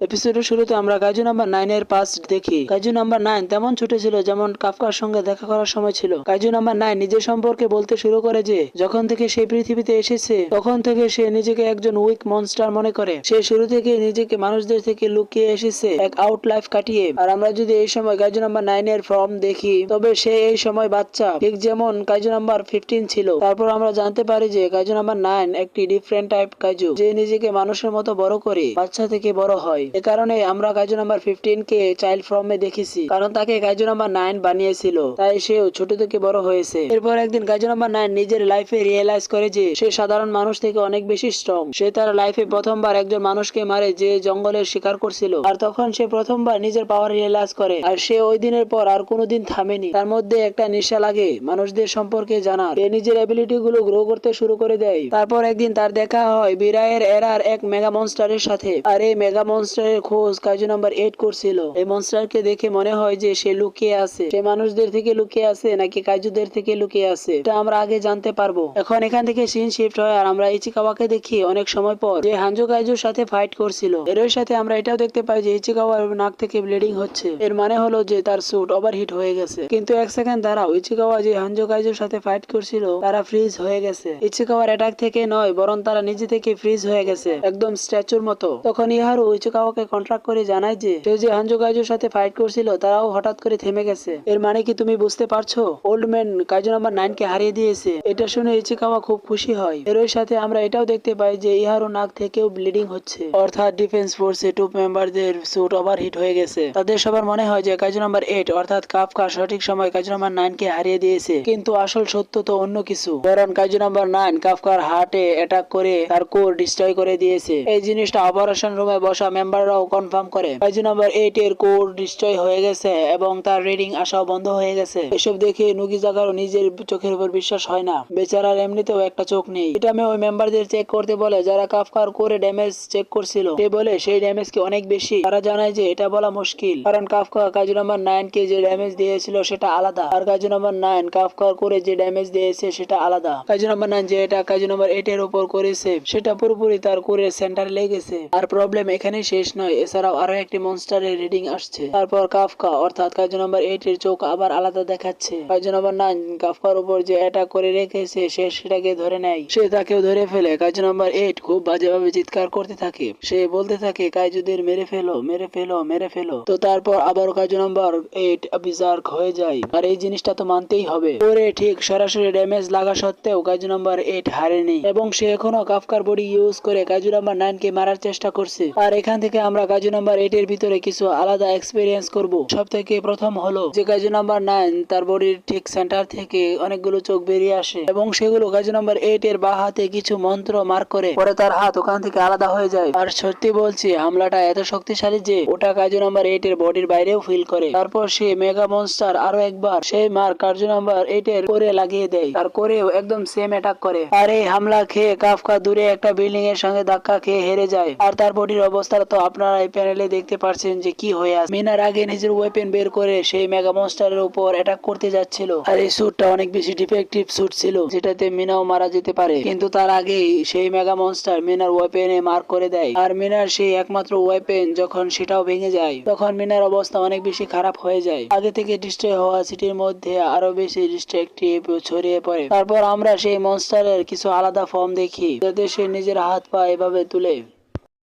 এপিসোডের শুরুতে আমরা কাজু নাম্বার 9 এর পাস্ট দেখি। কাজু নাম্বার 9 তেমন ছোট ছিল যেমন কাফকার সঙ্গে দেখা করার সময় ছিল। কাজু নাম্বার 9 নিজের সম্পর্কে বলতে শুরু করে যে যখন থেকে সে পৃথিবীতে এসেছে তখন থেকে সে নিজেকে একজন উইক মনস্টার মনে করে। সে শুরু থেকে নিজেকে মানুষদের থেকে লুকিয়ে এসেছে এক আউট লাইফ কাটিয়ে। আর আমরা যদি এই সময় কাজু নাম্বার 9 এর ফর্ম দেখি তবে সে এই সময় বাচ্চা, ঠিক যেমন কাজু নাম্বার 15 ছিল। তারপর আমরা জানতে পারি যে কাজু নাম্বার 9 একটি ডিফারেন্ট টাইপ কাজু, যে নিজেকে মানুষের মতো বড় করে বাচ্চা থেকে বড় হয়। এ কারণে আমরা কাজু নাম্বার 15 কে চাইল্ড ফর্মে দেখেছি, কারণ তাকে কাজু নাম্বার 9 বানিয়েছিল, তাই সেও ছোট থেকে বড় হয়েছে। এরপর একদিন কাজু নাম্বার 9 নিজের লাইফে রিয়েলাইজ করে যে সে সাধারণ মানুষ থেকে অনেক বেশি স্ট্রং। সে তার লাইফে প্রথমবার একজন মানুষকে মারে যে জঙ্গলের শিকার করছিল, আর তখন সে প্রথমবার নিজের পাওয়ার রিয়েলাইজ করে। আর সে ওই দিনের পর আর কোনোদিন থামেনি। তার মধ্যে একটা নেশা লাগে মানুষদের সম্পর্কে জানার। সে নিজের অ্যাবিলিটি গুলো গ্রো করতে শুরু করে দেয়। তারপর একদিন তার দেখা হয় বিরায়ের এরার এক মেগা মনস্টারের সাথে। আর এই মেগা মনস্টারের খোঁজ কাজু নাম্বার 8 করছিল। এই মনস্টারকে দেখে মনে হয় যে সে লুকিয়ে আছে। সে মানুষদের থেকে লুকিয়ে আছে নাকি কাজুদের থেকে লুকিয়ে আছে, এটা আমরা আগে জানতে পারবো। এখন এখান থেকে সিন শিফট হয় আর আমরা ইচিকাওয়াকে দেখি অনেক সময় পর, যে হানজো কাইজুর সাথে ফাইট করছিল। এর সাথে আমরা এটাও দেখতে পাই যে ইচিকাওয়ার নাক থেকে ব্লিডিং হচ্ছে। এর মানে হলো যে তার স্যুট ওভারহিট হয়ে গেছে। কিন্তু এক সেকেন্ড দাঁড়াও, ইচিকাওয়া যে হানজো কাইজুর সাথে ফাইট করছিল তারা ফ্রিজ হয়ে গেছে। ইচিকাওয়ার অ্যাটাক থেকে নয়, বরং তারা নিজে থেকে ফ্রিজ হয়ে গেছে, একদম স্ট্যাচুর মতো। তখন ইহারু ইচিকাওয়াকে কন্ট্রাক্ট করে জানায় যে সে যে হানজো কাইজুর সাথে ফাইট করছিল তারাও হঠাৎ করে থেমে গেছে। এর মানে কি তুমি বুঝতে পারছো? ওল্ড ম্যান কাজু নাম্বার 9 কে হারিয়ে দিয়েছে। এটা শুনে ইচিকাওয়া খুব খুশি হয়। এর সাথে আমরা এটাও দেখতে পাই যে ইহারু নাক থেকেও ব্লিডিং হচ্ছে, অর্থাৎ ডিফেন্স ফোর্সে টুপ মেম্বারদের স্যুট ওভারহিট হয়ে গেছে। তাদের সবার মনে হয় যে কাজু নাম্বার 8 অর্থাৎ কাফকা সঠিক সময় কাজু নাম্বার 9 কে হারিয়ে দিয়েছে, কিন্তু আসল সত্য তো অন্য কিছু। কারণ কাজু নাম্বার 9 কাফকার হার্টে অ্যাটাক করে তার কোর ডিস্ট্রয় করে দিয়েছে। এই জিনিসটা অপারেশন রুমে বসা মেম্বাররাও কনফার্ম করে। কাজু নাম্বার 8 এর কোর ডিস্ট্রয় হয়ে গেছে এবং তার রিডিং আসাও বন্ধ হয়ে গেছে। এসব দেখে নুগিজাগারও নিজের চোখের উপর বিশ্বাস হয় না। বেচারার এমনিতেও একটা চোখ নেই। এটা ওই মেম্বারদের চেক করতে বলে যারা কাফকার কোরে ড্যামেজ চেক করছিল। সে বলে সেই ড্যামেজ কি অনেক বেশি। তারা জানায় যে এটা বলা মুশকিল, কারণ কাফকা কাজু নাম্বার 9 কে যে ড্যামেজ দিয়েছিল সেটা আলাদা, আর কাজু নাম্বার 9 কাফকার কোরে যে ড্যামেজ দিয়েছে সেটা আলাদা। কাজু নাম্বার 9 যে এটা কাজু নাম্বার 8 এর উপর করেছে সেটা পুরোপুরি তার কোরের সেন্টারে লেগেছে। আর প্রবলেম এখানেই শেষ নয়, এছাড়াও আরো একটি মনস্টারের রিডিং আসছে। তারপর কাফকা অর্থাৎ কাজু নাম্বার 8 এর চোখ আবার আলাদা দেখাচ্ছে। কাজু নাম্বার 9 কাফকার উপর যে অ্যাটাক করে রেখেছে সে সেটাকে ধরে নেয়। সে তাকেও ধরে ফেলে। কাজু নাম্বার 8 খুব বাজেভাবে চিৎকার করতে থাকে। সে বলতে থাকে কাইজুদের মেরে ফেলো, মেরে ফেলো, মেরে ফেলো। তো তারপর আবারও কাজু নাম্বার 8 বিজার্ক হয়ে যায়। আর এই জিনিসটা তো মানতেই হবে। পরে ঠিক সরাসরি ড্যামেজ লাগা সত্ত্বেও কাজু নাম্বার 8 হারেনি এবং সে এখনো কাফকার বডি ইউজ করে কাজু নাম্বার 9 কে মারার চেষ্টা করছে। আর এখান থেকে আমরা কাজু নাম্বার 8 এর ভিতরে কিছু আলাদা এক্সপেরিয়েন্স করব। সব থেকে প্রথম হলো যে কাজু নাম্বার 9 তার বডির ঠিক সেন্টার থেকে অনেকগুলো চোখ বেরিয়ে আসে এবং সেগুলো কাজু নাম্বার 8 এর বাঁ হাতে কিছু মন্ত্র মার্ক করে পরে তার হাত ওখান থেকে আলাদা হয়ে যায়। আর সত্যি বলছি, হামলাটা এত শক্তিশালী যে ওটা কাজু নাম্বার 8 এর বডির বাইরেও ফিল করে। তারপর সে মেগা মনস্টার আরো একবার সেই মার্ক কাজু নাম্বার 8 এর কোরে লাগিয়ে দেয়। তার কোরেও একদম সেম অ্যাটাক করে। আর এই হামলা খেয়ে কাফকা দূরে একটা বিল্ডিং এর সঙ্গে ধাক্কা খেয়ে হেরে যায়। আর তার বডির অবস্থা তো আপনারা এই প্যানেলে দেখতে পারছেন যে কি হয়ে আছে। মিনার আগে নিজের ওয়েপেন বের করে সেই মেগা মনস্টারের উপর অ্যাটাক করতে যাচ্ছিল। আর এই স্যুটটা অনেক বেশি ডিফেক্টিভ স্যুট ছিল যেটাতে মিনাও মারা যেতে পারে, কিন্তু তার আগেই সেই মেগা মনস্টার মিনার ওয়েপেনে মার্ক করে দেয়। আর মিনার সেই একমাত্র ওয়েপেন যখন সেটাও ভেঙে যায় তখন মিনার অবস্থা অনেক বেশি খারাপ হয়ে যায়। আগে থেকে ডিস্ট্রয় হওয়া সিটির মধ্যে আরো বেশি ডিস্ট্রাকটিভ ছড়িয়ে পড়ে। তারপর আমরা সেই মনস্টারের কিছু আলাদা ফর্ম দেখি যাতে সে নিজের হাত পা এভাবে তুলে